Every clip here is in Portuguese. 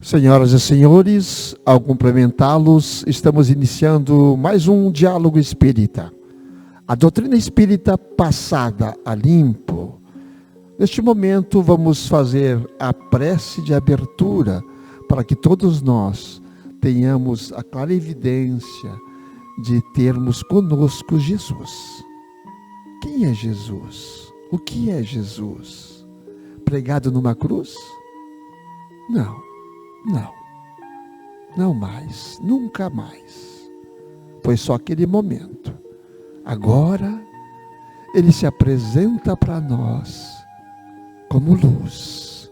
Senhoras e senhores, ao cumprimentá-los, estamos iniciando mais um diálogo espírita. A doutrina espírita passada a limpo. Neste momento vamos fazer a prece de abertura para que todos nós tenhamos a clara evidência de termos conosco Jesus. Quem é Jesus? O que é Jesus? Pregado numa cruz? Não mais, nunca mais. Foi só aquele momento. Agora, ele se apresenta para nós como luz.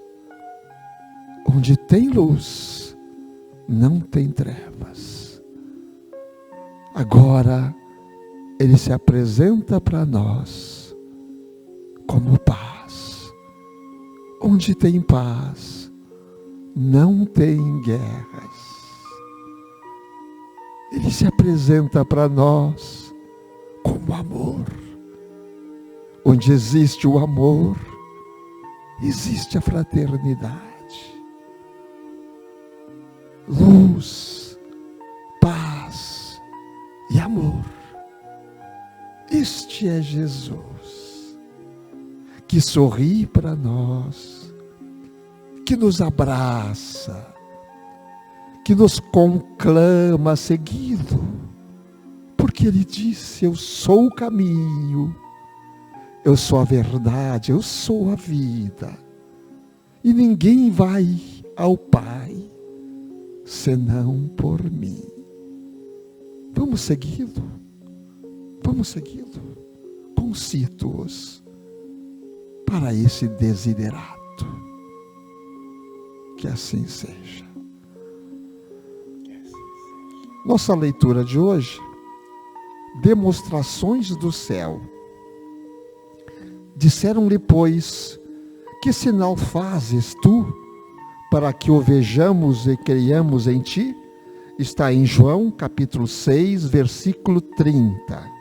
Onde tem luz, não tem trevas. Agora, ele se apresenta para nós como paz. Onde tem paz, não tem guerras. Ele se apresenta para nós como amor. Onde existe o amor, existe a fraternidade. Luz, paz e amor. Este é Jesus, que sorri para nós, que nos abraça, que nos conclama a segui-lo, porque ele disse: eu sou o caminho, eu sou a verdade, eu sou a vida, e ninguém vai ao Pai senão por mim. Vamos segui-lo, concito-os para esse desiderato. Que assim seja. Nossa leitura de hoje, demonstrações do céu. Disseram-lhe, pois, que sinal fazes tu para que o vejamos e creiamos em ti? Está em João, capítulo 6, versículo 30.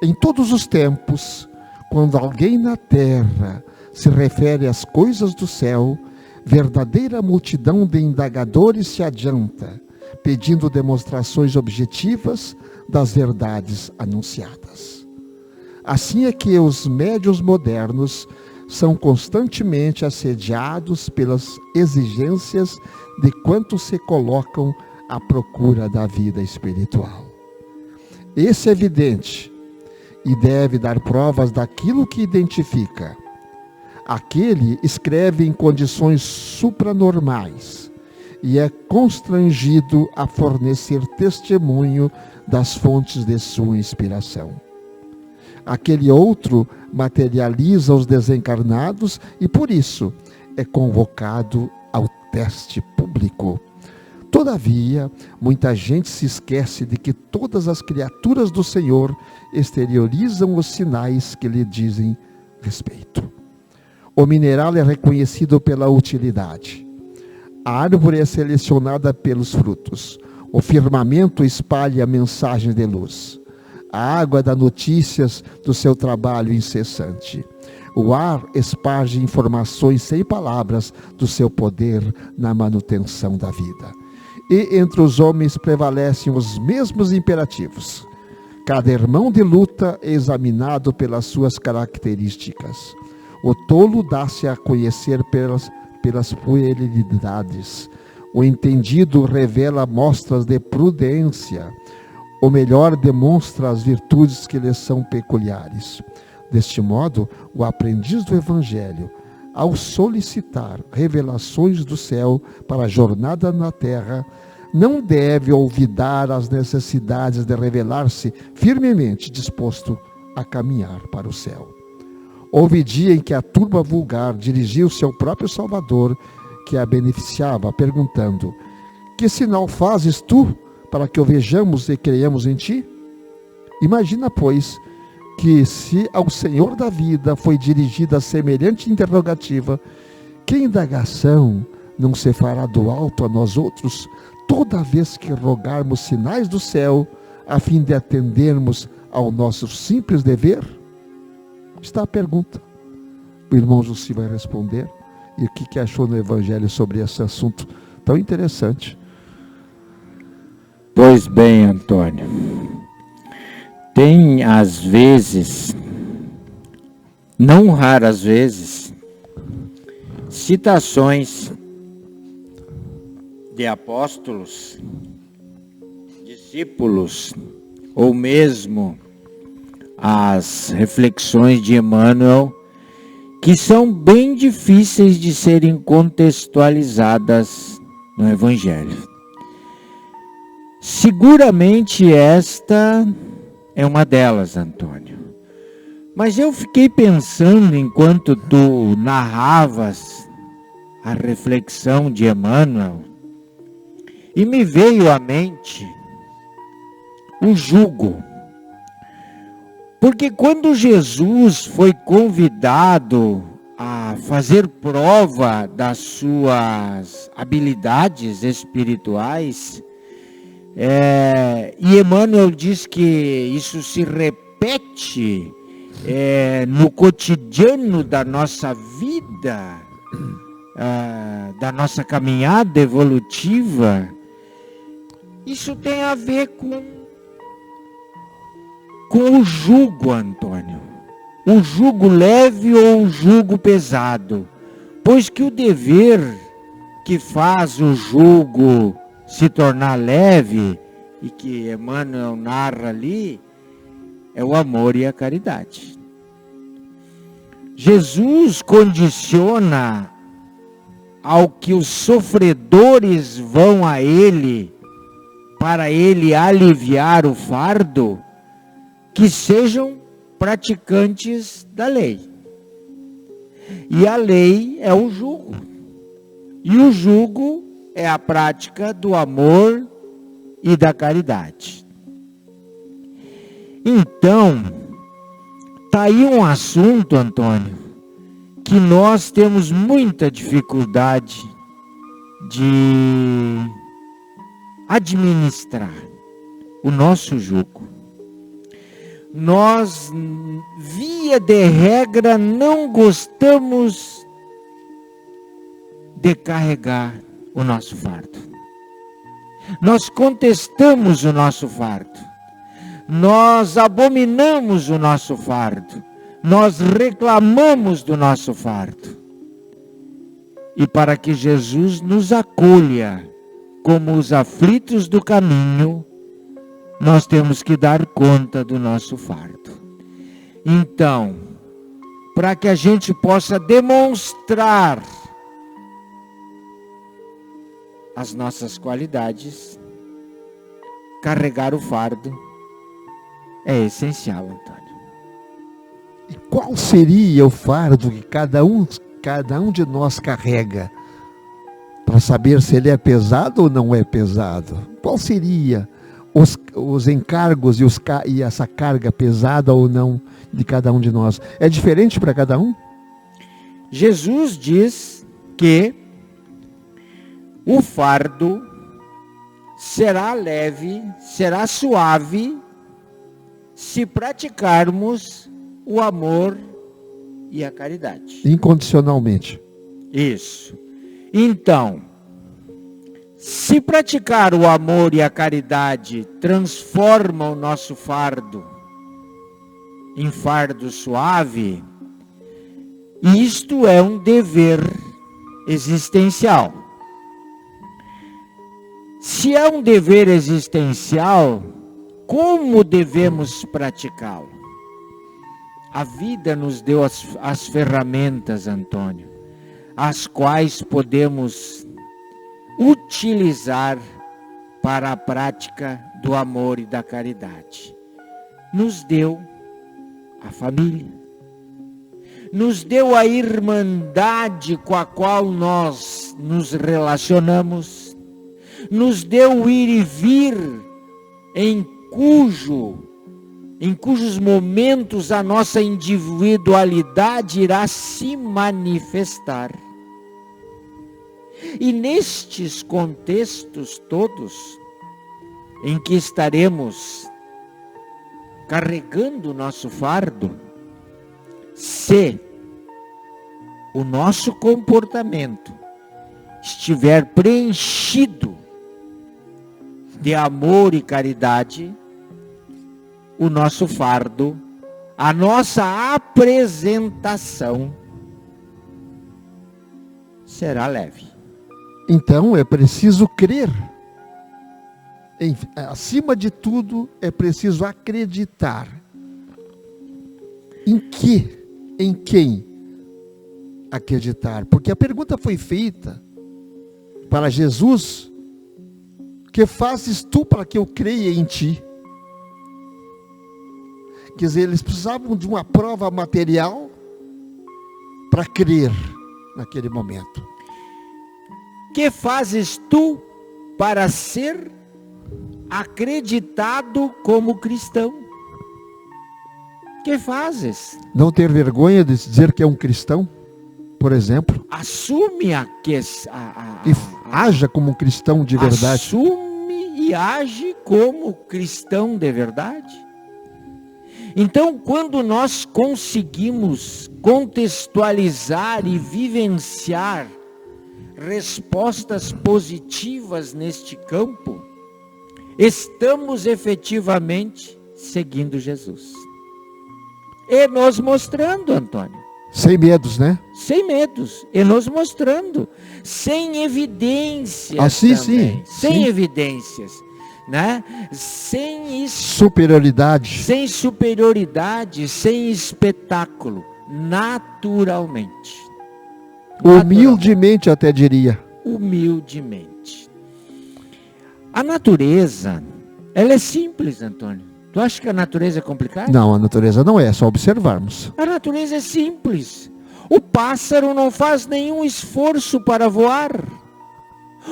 Em todos os tempos, quando alguém na terra se refere às coisas do céu, verdadeira multidão de indagadores se adianta, pedindo demonstrações objetivas das verdades anunciadas. Assim é que os médiuns modernos são constantemente assediados pelas exigências de quantos se colocam à procura da vida espiritual. Esse é evidente e deve dar provas daquilo que identifica. Aquele escreve em condições supranormais e é constrangido a fornecer testemunho das fontes de sua inspiração. Aquele outro materializa os desencarnados e, por isso, é convocado ao teste público. Todavia, muita gente se esquece de que todas as criaturas do Senhor exteriorizam os sinais que lhe dizem respeito. O mineral é reconhecido pela utilidade. A árvore é selecionada pelos frutos. O firmamento espalha mensagens de luz. A água dá notícias do seu trabalho incessante. O ar esparge informações sem palavras do seu poder na manutenção da vida. E entre os homens prevalecem os mesmos imperativos. Cada irmão de luta é examinado pelas suas características. O tolo dá-se a conhecer pelas puerilidades. O entendido revela mostras de prudência. O melhor demonstra as virtudes que lhe são peculiares. Deste modo, o aprendiz do Evangelho, ao solicitar revelações do céu para a jornada na terra, não deve olvidar as necessidades de revelar-se firmemente disposto a caminhar para o céu. Houve dia em que a turba vulgar dirigiu-se ao próprio Salvador, que a beneficiava, perguntando: que sinal fazes tu para que o vejamos e creiamos em ti? Imagina, pois, que se ao Senhor da vida foi dirigida semelhante interrogativa, que indagação não se fará do alto a nós outros, toda vez que rogarmos sinais do céu, a fim de atendermos ao nosso simples dever? Está a pergunta. O irmão Jussi vai responder. E o que achou no Evangelho sobre esse assunto Tão interessante. Pois bem, Antônio, tem às vezes, não raras vezes, citações de apóstolos, discípulos, ou mesmo as reflexões de Emmanuel, que são bem difíceis de serem contextualizadas no Evangelho. Seguramente esta é uma delas, Antônio. Mas eu fiquei pensando enquanto tu narravas a reflexão de Emmanuel, e me veio à mente o jugo. Porque quando Jesus foi convidado a fazer prova das suas habilidades espirituais, e Emmanuel diz que isso se repete no cotidiano da nossa vida, da nossa caminhada evolutiva. Isso tem a ver com o jugo, Antônio. O jugo leve ou o jugo pesado. Pois que o dever que faz o jugo se tornar leve, e que Emmanuel narra ali, é o amor e a caridade. Jesus condiciona ao que os sofredores vão a ele, para ele aliviar o fardo, que sejam praticantes da lei. E a lei é o jugo. E o jugo é a prática do amor e da caridade. Então, está aí um assunto, Antônio, que nós temos muita dificuldade de administrar o nosso jugo. Nós, via de regra, não gostamos de carregar o nosso fardo. Nós contestamos o nosso fardo. Nós abominamos o nosso fardo. Nós reclamamos do nosso fardo. E para que Jesus nos acolha como os aflitos do caminho, nós temos que dar conta do nosso fardo. Então, para que a gente possa demonstrar as nossas qualidades, carregar o fardo é essencial, Antônio. E qual seria o fardo que cada um de nós carrega, para saber se ele é pesado ou não é pesado? Qual seria os encargos e essa carga pesada ou não de cada um de nós? É diferente para cada um? Jesus diz que o fardo será leve, será suave, se praticarmos o amor e a caridade. Incondicionalmente. Isso. Então, se praticar o amor e a caridade transforma o nosso fardo em fardo suave, isto é um dever existencial. Se é um dever existencial, como devemos praticá-lo? A vida nos deu as ferramentas, Antônio, as quais podemos utilizar para a prática do amor e da caridade. Nos deu a família, nos deu a irmandade com a qual nós nos relacionamos, nos deu o ir e vir em cujos momentos a nossa individualidade irá se manifestar. E nestes contextos todos, em que estaremos carregando o nosso fardo, se o nosso comportamento estiver preenchido de amor e caridade, o nosso fardo, a nossa apresentação será leve. Então é preciso crer. Acima de tudo, é preciso acreditar. Em que? Em quem acreditar? Porque a pergunta foi feita para Jesus: que fazes tu para que eu creia em ti? Quer dizer, eles precisavam de uma prova material para crer naquele momento. Que fazes tu para ser acreditado como cristão? Que fazes? Não ter vergonha de dizer que é um cristão, por exemplo. Assume E haja como um cristão de verdade. Assume e age como cristão de verdade. Então, quando nós conseguimos contextualizar e vivenciar respostas positivas neste campo, estamos efetivamente seguindo Jesus. E nos mostrando, Antônio. Sem medos, né? Sem medos. E nos mostrando. Sem evidências assim, também. sim. Sem Sim. evidências. Né? Sem superioridade. Sem superioridade, sem espetáculo. Naturalmente. Humildemente, até diria. Humildemente. A natureza, ela é simples, Antônio. Tu acha que a natureza é complicada? Não, a natureza não é, só observarmos. A natureza é simples. O pássaro não faz nenhum esforço para voar.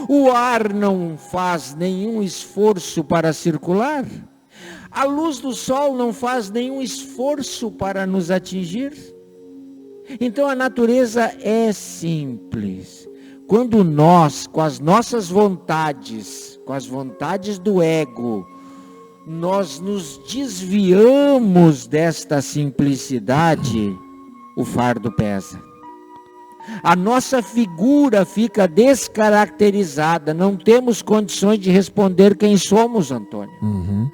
O ar não faz nenhum esforço para circular. A luz do sol não faz nenhum esforço para nos atingir. Então a natureza é simples. Quando nós, com as nossas vontades, com as vontades do ego, nós nos desviamos desta simplicidade, o fardo pesa. A nossa figura fica descaracterizada, não temos condições de responder quem somos, Antônio. Uhum.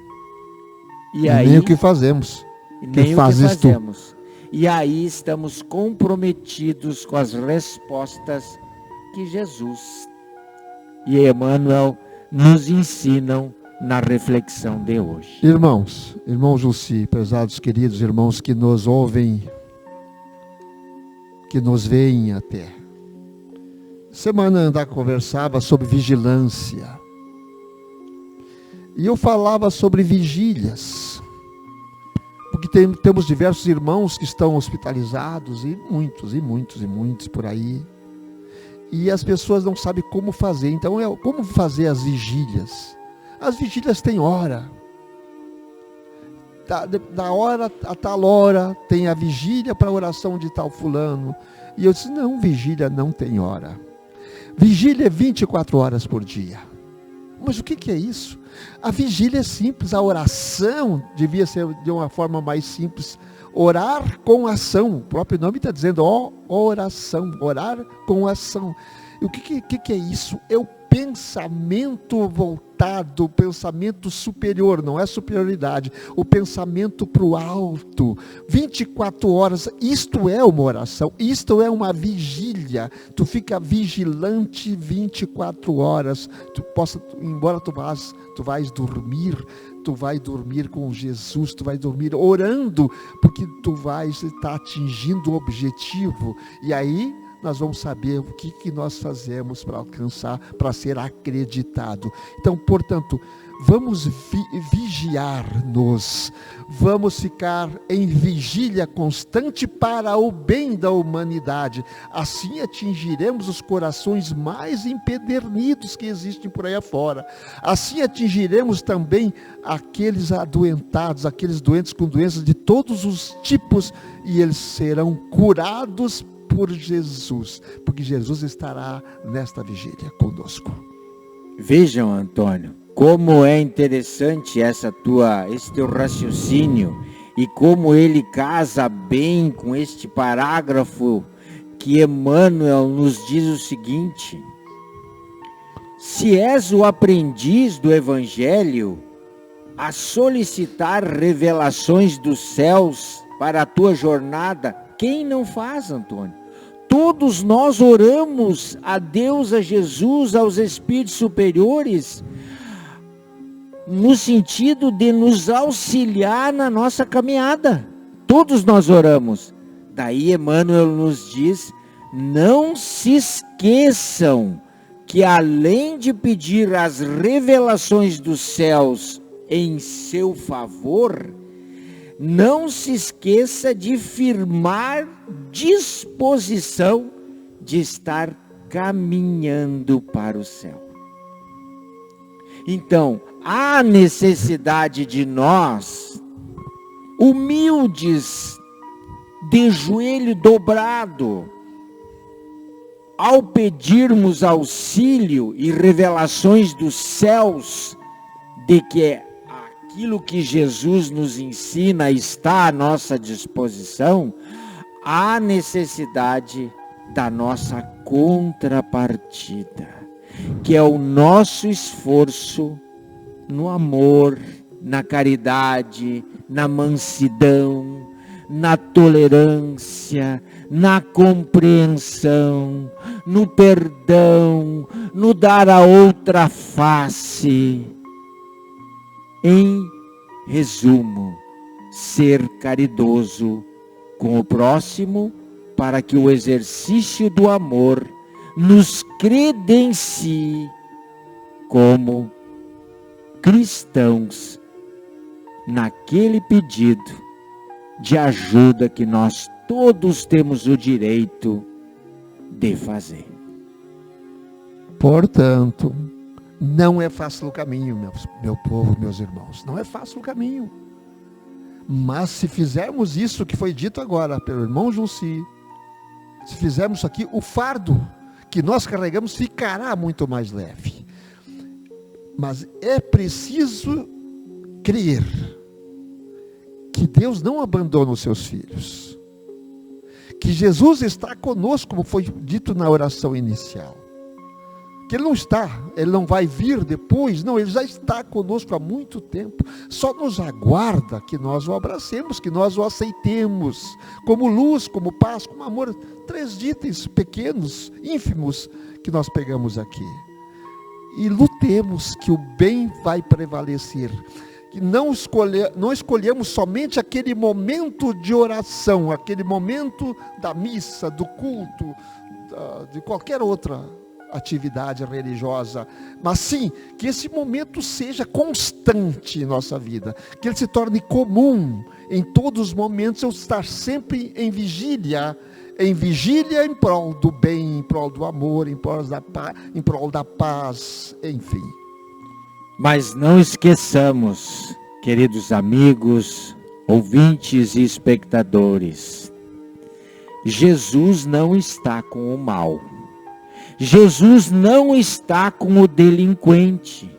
E aí, nem o que fazemos. Nem o que fazemos. E aí estamos comprometidos com as respostas que Jesus e Emmanuel nos ensinam na reflexão de hoje. Irmãos, irmão Jussi, pesados queridos irmãos que nos ouvem, que nos veem até. Semana andar conversava sobre vigilância. E eu falava sobre vigílias. Porque temos diversos irmãos que estão hospitalizados, e muitos por aí. E as pessoas não sabem como fazer. Então, como fazer as vigílias? As vigílias têm hora. Da hora a tal hora, tem a vigília para a oração de tal fulano. E eu disse, não, vigília não tem hora. Vigília é 24 horas por dia. Mas o que é isso? A vigília é simples, a oração devia ser de uma forma mais simples. Orar com ação, o próprio nome está dizendo, oração, orar com ação. E o que é isso? É o pensamento voltado, o pensamento superior, não é superioridade, o pensamento para o alto, 24 horas, isto é uma oração, isto é uma vigília, tu fica vigilante 24 horas, embora tu vais dormir, tu vai dormir com Jesus, tu vai dormir orando, porque tu vais estar atingindo o objetivo, e aí nós vamos saber o que nós fazemos para alcançar, para ser acreditado. Então, portanto, vamos vigiar-nos, vamos ficar em vigília constante para o bem da humanidade. Assim atingiremos os corações mais empedernidos que existem por aí afora. Assim atingiremos também aqueles adoentados, aqueles doentes com doenças de todos os tipos, e eles serão curados por Jesus, porque Jesus estará nesta vigília conosco. Vejam, Antônio, como é interessante esse teu raciocínio e como ele casa bem com este parágrafo que Emmanuel nos diz o seguinte: se és o aprendiz do Evangelho, a solicitar revelações dos céus para a tua jornada, quem não faz, Antônio? Todos nós oramos a Deus, a Jesus, aos espíritos superiores, no sentido de nos auxiliar na nossa caminhada. Todos nós oramos. Daí Emmanuel nos diz, não se esqueçam que além de pedir as revelações dos céus em seu favor, não se esqueça de firmar disposição de estar caminhando para o céu. Então, há necessidade de nós, humildes, de joelho dobrado, ao pedirmos auxílio e revelações dos céus, de que aquilo que Jesus nos ensina está à nossa disposição, há necessidade da nossa contrapartida, que é o nosso esforço no amor, na caridade, na mansidão, na tolerância, na compreensão, no perdão, no dar a outra face. Em resumo, ser caridoso com o próximo, para que o exercício do amor nos credencie como cristãos naquele pedido de ajuda que nós todos temos o direito de fazer. Portanto, não é fácil o caminho, meu povo, meus irmãos. Não é fácil o caminho. Mas se fizermos isso que foi dito agora pelo irmão Junci, se fizermos isso aqui, o fardo que nós carregamos ficará muito mais leve. Mas é preciso crer que Deus não abandona os seus filhos. Que Jesus está conosco, como foi dito na oração inicial. Que Ele não está, Ele não vai vir depois, não, Ele já está conosco há muito tempo. Só nos aguarda que nós o abracemos, que nós o aceitemos, como luz, como paz, como amor. 3 itens pequenos, ínfimos, que nós pegamos aqui. E lutemos que o bem vai prevalecer. Que não escolhemos somente aquele momento de oração, aquele momento da missa, do culto, de qualquer outra atividade religiosa, mas sim, que esse momento seja constante em nossa vida, que ele se torne comum em todos os momentos, eu estar sempre em vigília em prol do bem, em prol do amor, em prol da paz, enfim. Mas não esqueçamos, queridos amigos, ouvintes e espectadores, Jesus não está com o mal. Jesus não está com o delinquente.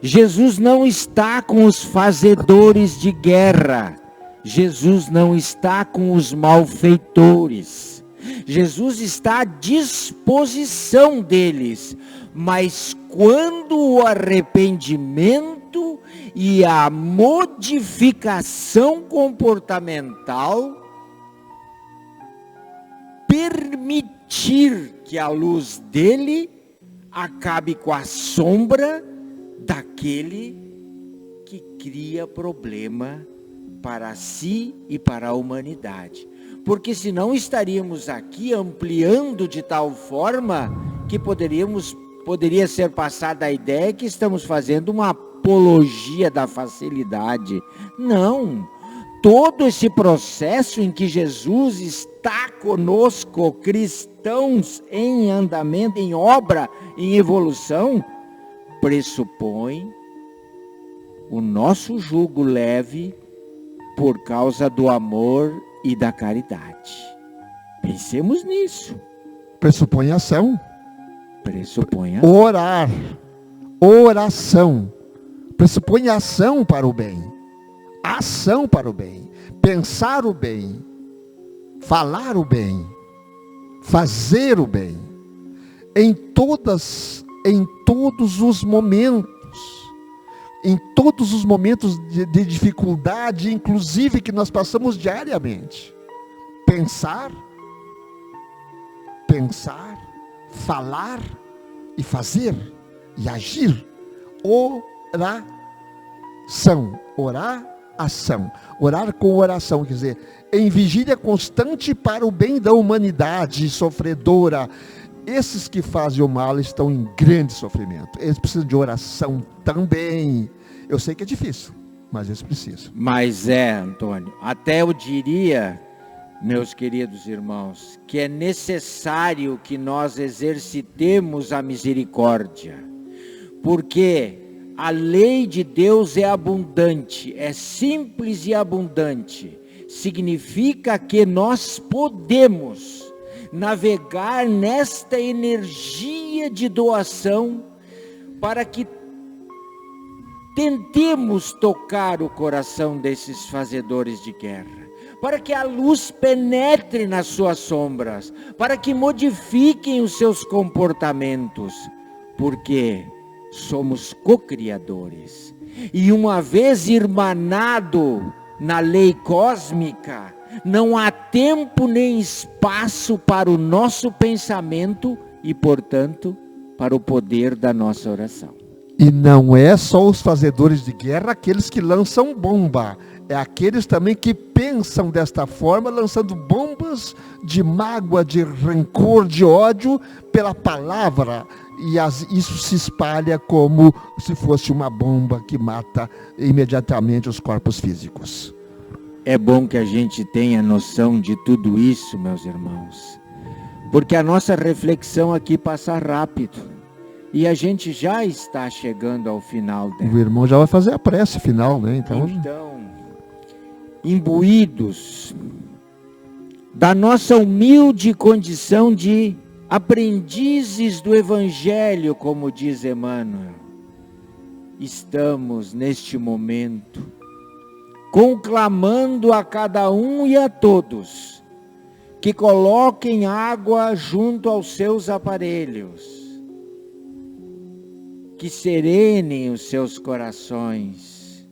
Jesus não está com os fazedores de guerra. Jesus não está com os malfeitores. Jesus está à disposição deles. Mas quando o arrependimento e a modificação comportamental permitir que a luz dele acabe com a sombra daquele que cria problema para si e para a humanidade. Porque senão estaríamos aqui ampliando de tal forma que poderia ser passada a ideia que estamos fazendo uma apologia da facilidade. Não. Todo esse processo em que Jesus está conosco, cristãos em andamento, em obra, em evolução, pressupõe o nosso jugo leve por causa do amor e da caridade. Pensemos nisso. Pressupõe ação. Pressupõe ação. Orar. Oração. Pressupõe ação para o bem. Ação para o bem. Pensar o bem. Falar o bem. Fazer o bem. Em todas em todos os momentos. Em todos os momentos de dificuldade, inclusive que nós passamos diariamente. Pensar, falar e fazer e agir. Oração, ação. Orar com oração, quer dizer, em vigília constante para o bem da humanidade sofredora. Esses que fazem o mal estão em grande sofrimento. Eles precisam de oração também. Eu sei que é difícil, mas eles precisam. Mas Antônio, até eu diria, meus queridos irmãos, que é necessário que nós exercitemos a misericórdia, porque a lei de Deus é abundante, é simples e abundante. Significa que nós podemos navegar nesta energia de doação para que tentemos tocar o coração desses fazedores de guerra, para que a luz penetre nas suas sombras, para que modifiquem os seus comportamentos, porque somos co-criadores. E uma vez irmanado na lei cósmica, não há tempo nem espaço para o nosso pensamento e, portanto, para o poder da nossa oração. E não é só os fazedores de guerra, aqueles que lançam bomba. É aqueles também que pensam desta forma, lançando bombas de mágoa, de rancor, de ódio pela palavra. E isso se espalha como se fosse uma bomba que mata imediatamente os corpos físicos. É bom que a gente tenha noção de tudo isso, meus irmãos, porque a nossa reflexão aqui passa rápido e a gente já está chegando ao final dela. O irmão já vai fazer a prece final, né? Então, imbuídos da nossa humilde condição de aprendizes do Evangelho, como diz Emmanuel, estamos neste momento conclamando a cada um e a todos que coloquem água junto aos seus aparelhos, que serenem os seus corações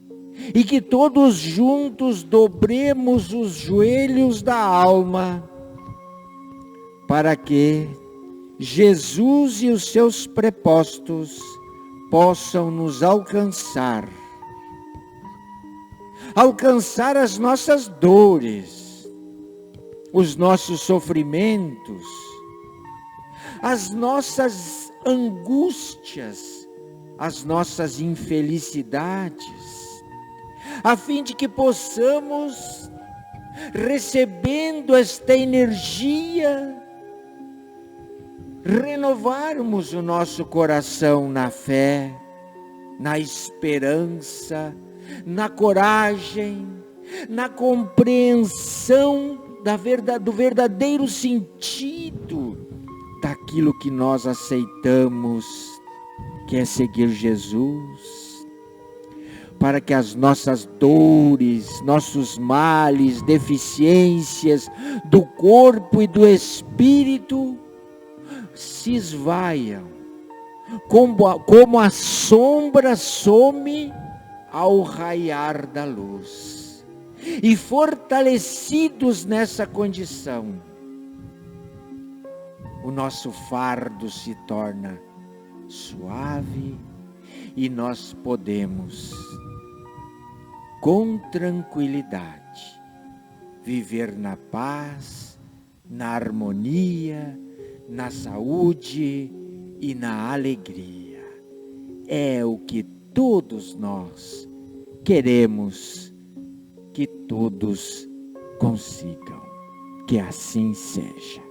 e que todos juntos dobremos os joelhos da alma para que Jesus e os seus prepostos possam nos alcançar as nossas dores, os nossos sofrimentos, as nossas angústias, as nossas infelicidades, a fim de que possamos, recebendo esta energia, renovarmos o nosso coração na fé, na esperança, na coragem, na compreensão do verdadeiro sentido daquilo que nós aceitamos, que é seguir Jesus, para que as nossas dores, nossos males, deficiências do corpo e do espírito se esvaiam, como a sombra some ao raiar da luz. E fortalecidos nessa condição, o nosso fardo se torna suave e nós podemos, com tranquilidade, viver na paz, na harmonia, na saúde e na alegria. É o que todos nós queremos que todos consigam. Que assim seja.